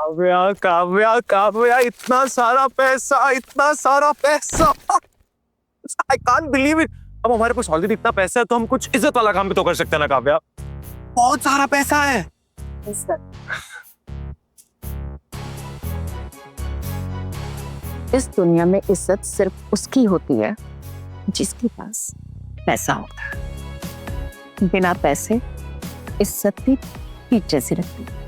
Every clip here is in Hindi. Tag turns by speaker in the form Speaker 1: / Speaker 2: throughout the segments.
Speaker 1: काव्या काव्या काव्या, इतना सारा पैसा, इतना सारा पैसा, आई कांट बिलीव इट। अब हमारे पास ऑलरेडी इतना पैसा है तो हम कुछ इज्जत वाला काम भी तो कर सकते हैं ना काव्या। बहुत सारा पैसा है।
Speaker 2: इस दुनिया में इज्जत सिर्फ उसकी होती है जिसके पास पैसा होता है। बिना पैसे इज्जत भी पीठ जैसी लगती है।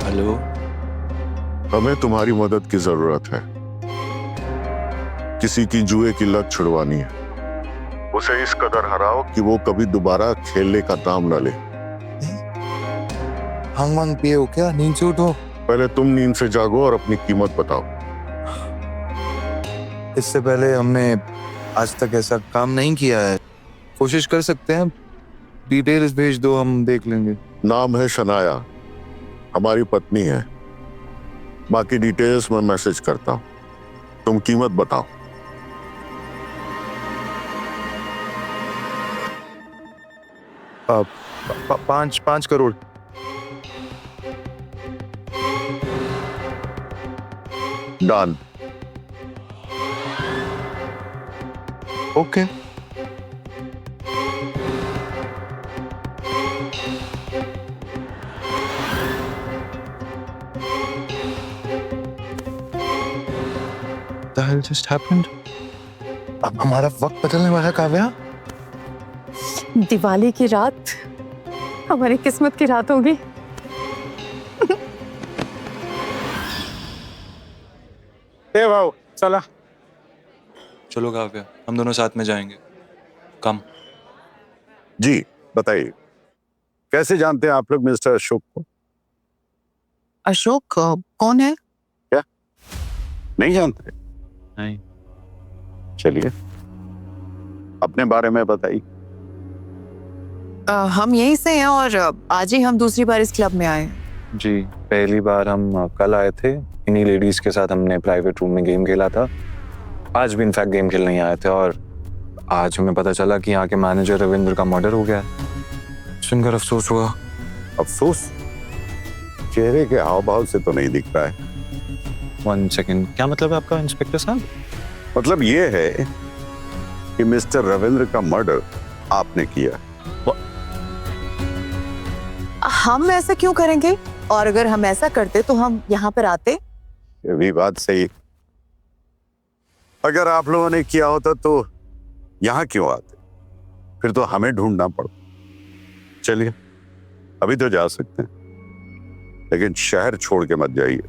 Speaker 3: हेलो,
Speaker 4: हमें तुम्हारी मदद की जरूरत है। किसी की जुए की लत छुड़वानी है। उसे इस कदर हराओ कि वो कभी दोबारा खेलने का नाम न ले।
Speaker 3: भांग वांग पिए हो क्या? नींद से उठो।
Speaker 4: पहले तुम नींद से जागो और अपनी कीमत बताओ।
Speaker 3: इससे पहले हमने आज तक ऐसा काम नहीं किया है। कोशिश कर सकते हैं, डिटेल्स भेज दो, हम देख लेंगे।
Speaker 4: नाम है शनाया, हमारी पत्नी है। बाकी डिटेल्स मैं मैसेज करता हूँ। तुम कीमत बताओ।
Speaker 3: पाँच crore.
Speaker 4: Done.
Speaker 3: Okay. The hell just happened? अब हमारा वक्त बदलने वाला है काव्या।
Speaker 2: दिवाली की रात हमारी किस्मत की रात होगी।
Speaker 1: ए भाऊ चला।
Speaker 5: चलो काव्या, हम दोनों साथ में जाएंगे। कम।
Speaker 4: जी बताइए, कैसे जानते हैं आप लोग मिस्टर अशोक को?
Speaker 2: अशोक कौन है?
Speaker 4: नहीं जानते?
Speaker 5: नहीं।
Speaker 4: चलिए अपने बारे में बताइए।
Speaker 2: हम यहीं से हैं और आज ही हम दूसरी बार इस क्लब में आए।
Speaker 5: जी, पहली बार हम कल आए थे। इन्हीं लेडीज के साथ हमने प्राइवेट रूम में गेम खेला था। आज भी इनफैक्ट गेम खेलने ही आए थे और आज हमें पता चला कि यहाँ के मैनेजर रविंद्र का मर्डर हो गया है। सुनकर अफसोस हुआ।
Speaker 4: अफसोस? चेहरे के हाव भाव से तो नहीं दिख रहा है।
Speaker 5: 1 सेकेंड, क्या मतलब है आपका इंस्पेक्टर साहब?
Speaker 4: मतलब ये है कि मिस्टर रविंद्र का मर्डर आपने किया।
Speaker 2: हम ऐसा क्यों करेंगे? और अगर हम ऐसा करते तो हम यहाँ पर आते?
Speaker 4: ये भी बात सही। अगर आप लोगों ने किया होता तो यहाँ क्यों आते? फिर तो हमें ढूंढना पड़ता। चलिए अभी तो जा सकते हैं, लेकिन शहर छोड़ के मत जाइए,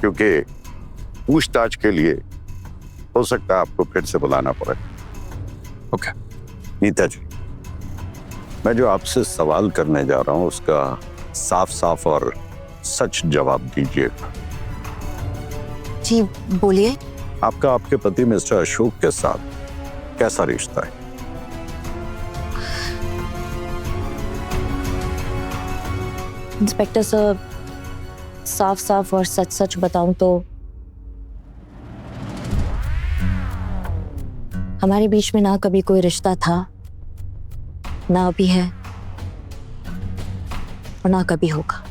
Speaker 4: क्योंकि पूछताछ के लिए हो सकता है आपको फिर से बुलाना पड़े।
Speaker 5: ओके।
Speaker 4: नीता जी, मैं जो आपसे सवाल करने जा रहा हूं उसका साफ साफ और सच जवाब दीजिएगा।
Speaker 2: जी बोलिए।
Speaker 4: आपका आपके पति मिस्टर अशोक के साथ कैसा रिश्ता है?
Speaker 6: इंस्पेक्टर साहब, साफ साफ और सच सच बताऊं तो हमारे बीच में ना कभी कोई रिश्ता था, ना अभी है और ना कभी होगा।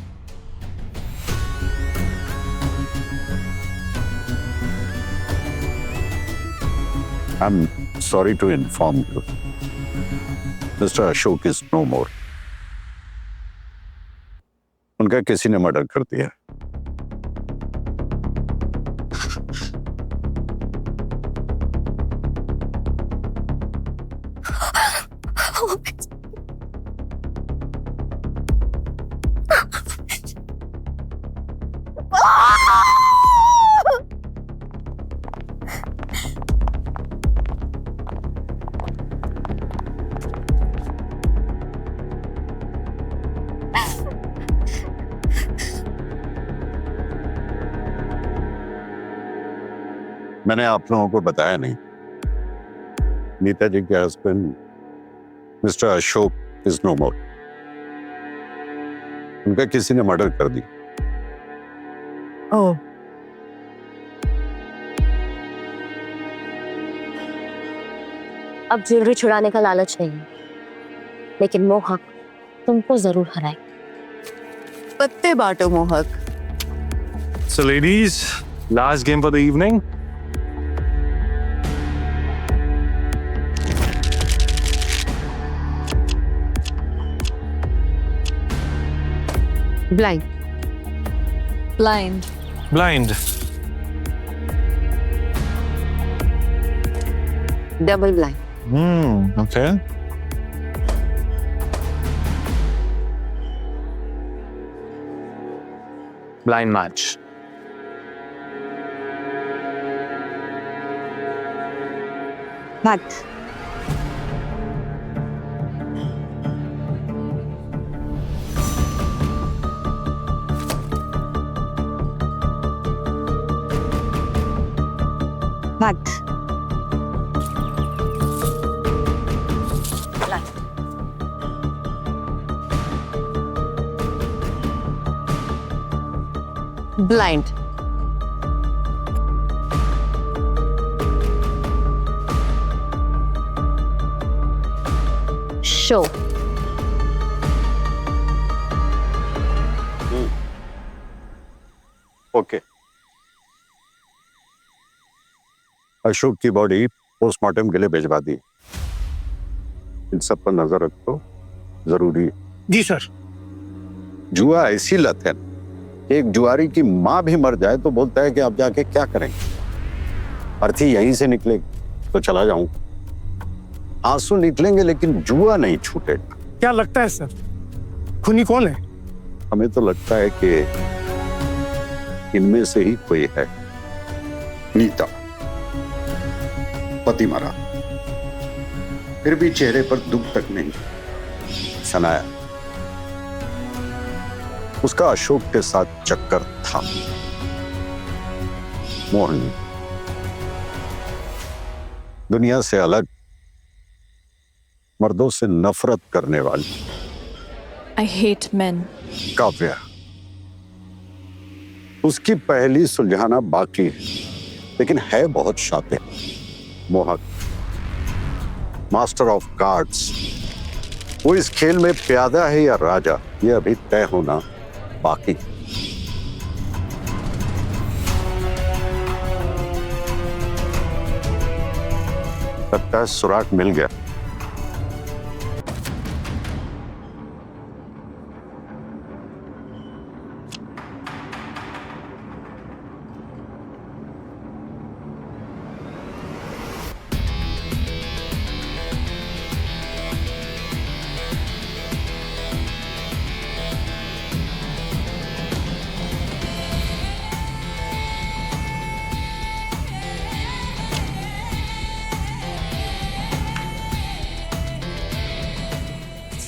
Speaker 4: I'm sorry to inform you, Mr. Ashok is no more. उनका किसी ने मर्डर कर दिया। मैंने आप लोगों को बताया नहीं, नीता जी के husband mister Ashok is no more. उनका किसी ने मर्डर कर दी।
Speaker 2: ओह,
Speaker 6: अब ज्वेलरी छुड़ाने का लालच नहीं है, लेकिन मोहक तुमको जरूर हराए।
Speaker 2: पत्ते बांटो मोहक।
Speaker 5: So ladies, last game for the evening.
Speaker 2: Blind.
Speaker 6: Blind.
Speaker 5: Blind.
Speaker 2: Double blind.
Speaker 5: Okay. Blind match.
Speaker 2: Fact. Fact. Blind.
Speaker 6: Show.
Speaker 4: Okay. Ashok की बॉडी पोस्टमार्टम के लिए भिजवा दी। इन सब पर नजर रखो, जरूरी है।
Speaker 1: जी सर।
Speaker 4: जुआ ऐसी लत है, एक जुआरी की माँ भी मर जाए तो बोलता है कि अब जाके क्या करेंगे, अर्थी यहीं से निकलेगी तो चला जाऊं। आंसू निकलेंगे लेकिन जुआ नहीं छूटेगा।
Speaker 1: क्या लगता है सर, खूनी कौन है?
Speaker 4: हमें तो लगता है कि इनमें से ही कोई है। नीता, पति मरा, फिर भी चेहरे पर दुख तक नहीं। सनाया, उसका अशोक के साथ चक्कर था। मोहन, दुनिया से अलग, मर्दों से नफरत करने वाली।
Speaker 7: I hate men.
Speaker 4: काव्या, उसकी पहली सुलझाना बाकी है, लेकिन है बहुत शातिर। मोहक, मास्टर ऑफ कार्ड्स, वो इस खेल में प्यादा है या राजा, ये अभी तय होना बाकी। लगता है सुराग मिल गया।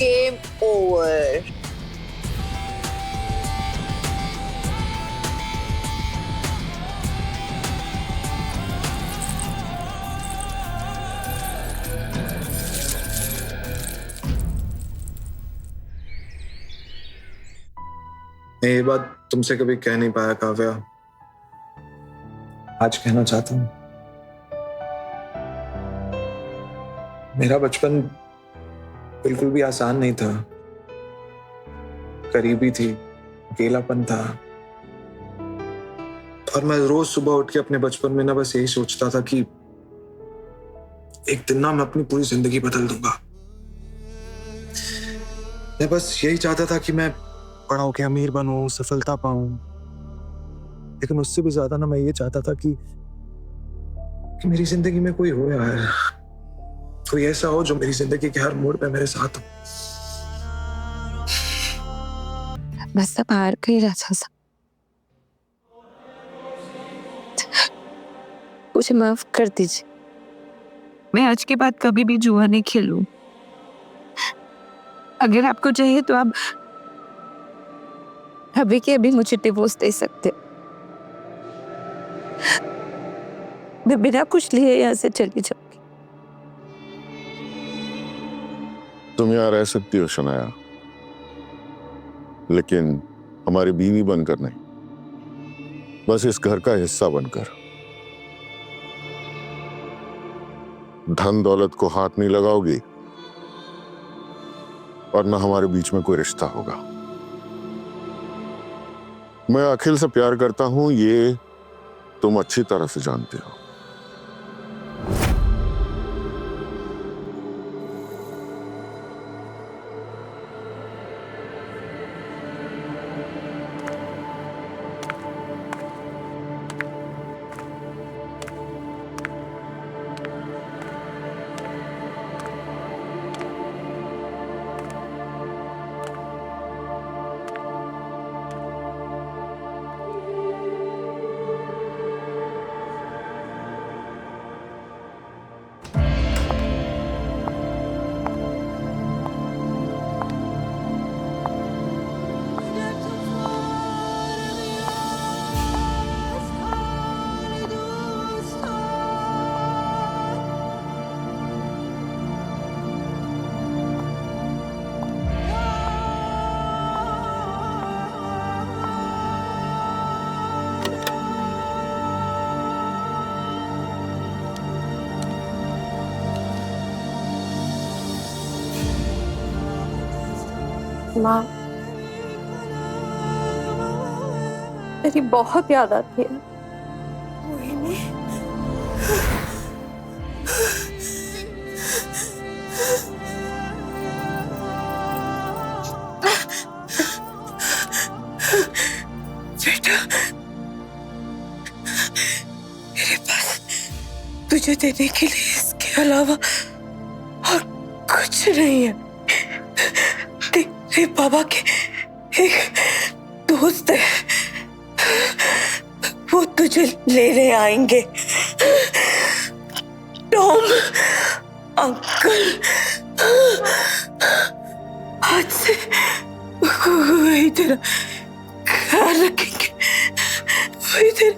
Speaker 2: Game over.
Speaker 3: मैं ये बात तुमसे कभी कह नहीं पाया काव्या, आज कहना चाहता हूँ। मेरा बचपन बिल्कुल भी आसान नहीं था, गरीबी थी, अकेलापन था, और मैं रोज सुबह उठ के अपने बचपन में ना बस यही सोचता था कि एक दिन ना मैं अपनी पूरी जिंदगी बदल दूंगा। मैं बस यही चाहता था कि मैं बड़ा होके अमीर बनूं, सफलता पाऊं, लेकिन उससे भी ज्यादा ना मैं ये चाहता था कि मेरी जिंदगी में कोई हो यार, कोई ऐसा हो जो मेरी जिंदगी के हर मोड़ पे मेरे साथ हो।
Speaker 2: बस अब हार के ही राजा साहब, मुझे माफ कर दीजिए। मैं आज के बाद कभी भी जुआ नहीं खेलूं। अगर आपको चाहिए तो आप अभी के अभी मुझे डिवोर्स दे सकते। मैं बिना कुछ लिए यहाँ से चली जाऊंगी।
Speaker 8: तुम यहाँ रह सकती हो शनाया,
Speaker 4: लेकिन हमारी बीवी बनकर नहीं, बस इस घर का हिस्सा बनकर। धन दौलत को हाथ नहीं लगाओगी और ना हमारे बीच में कोई रिश्ता होगा। मैं अखिल से प्यार करता हूं, ये तुम अच्छी तरह से जानते हो।
Speaker 7: माँ, तेरी बहुत याद आती है।
Speaker 8: बेटा, मेरे पास तुझे देने के लिए इसके अलावा और कुछ नहीं है। तेरे बाबा के एक दोस्त है, वो तुझे लेने आएंगे। टॉम अंकल आज से वही तेरा ख्याल रखेंगे, वही तेरे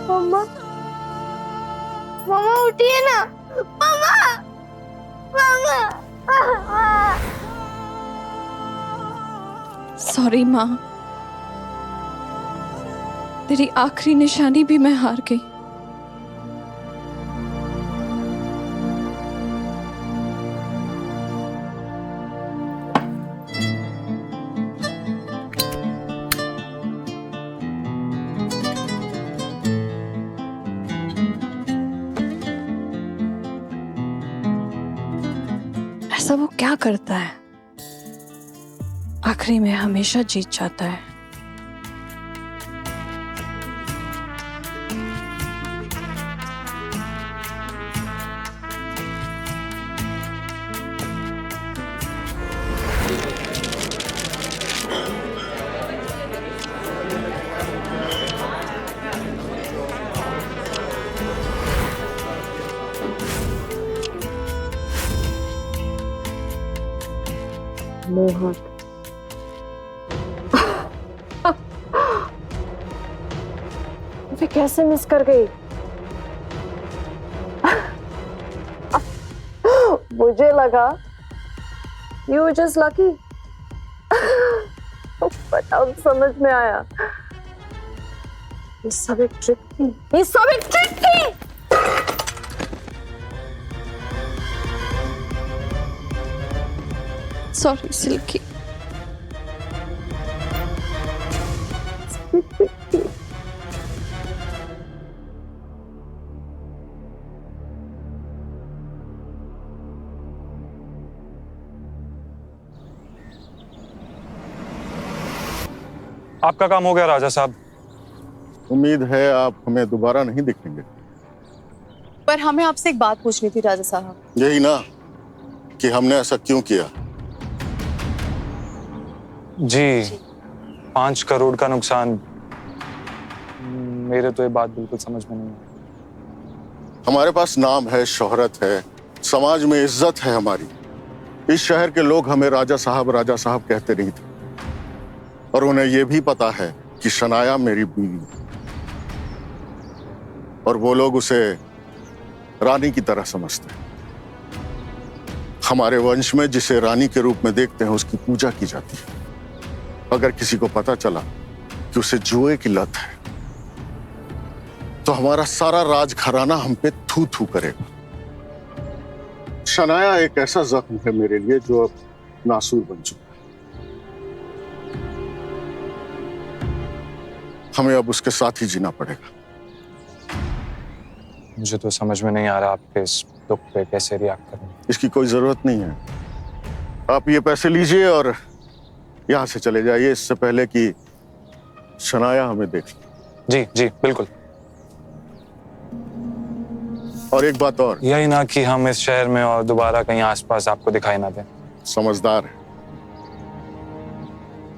Speaker 9: मम्मा, मम्मा उठिए ना, मम्मा, मम्मा।
Speaker 7: सॉरी माँ, तेरी आखिरी निशानी भी मैं हार गई। ऐसा वो क्या करता है, आखिरी में हमेशा जीत जाता है।
Speaker 2: मोहन, मैं कैसे मिस कर गई? मुझे लगा you were just lucky, but अब समझ में आया ये सब एक ट्रिक थी, ये सब एक ट्रिक थी।
Speaker 7: सॉरी सिल्की।
Speaker 5: आपका काम हो गया राजा साहब।
Speaker 4: उम्मीद है आप हमें दोबारा नहीं दिखेंगे।
Speaker 10: पर हमें आपसे एक बात पूछनी थी राजा साहब।
Speaker 4: यही ना कि हमने ऐसा क्यों किया।
Speaker 5: जी, 5 करोड़ का नुकसान। मेरे तो ये बात बिल्कुल समझ में नहीं आई।
Speaker 4: हमारे पास नाम है, शोहरत है, समाज में इज्जत है हमारी। इस शहर के लोग हमें राजा साहब कहते नहीं थे, और उन्हें यह भी पता है कि शनाया मेरी बीवी, और वो लोग उसे रानी की तरह समझते हैं। हमारे वंश में जिसे रानी के रूप में देखते हैं उसकी पूजा की जाती है। अगर किसी को पता चला कि उसे जुए की लत है तो हमारा सारा राजघराना हम पे थू थू करेगा। शनाया एक ऐसा जख्म है मेरे लिए जो अब नासूर बन चुका है। हमें अब उसके साथ ही जीना पड़ेगा।
Speaker 5: मुझे तो समझ में नहीं आ रहा आपके इस दुख पे कैसे रिएक्ट करूं।
Speaker 4: इसकी कोई जरूरत नहीं है। आप ये पैसे लीजिए और यहां से चले जाइए इससे पहले कि शनाया हमें देख ले।
Speaker 5: जी जी बिल्कुल।
Speaker 4: और एक बात और,
Speaker 5: यही ना कि हम इस शहर में और दोबारा कहीं आसपास आपको दिखाई ना दें।
Speaker 4: समझदार है।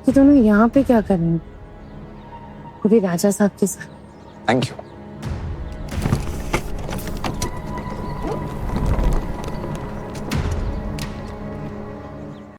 Speaker 2: ये दोनों यहाँ पे क्या कर रहे हैं? पूरी राजा साहब के साथ।
Speaker 5: Thank you.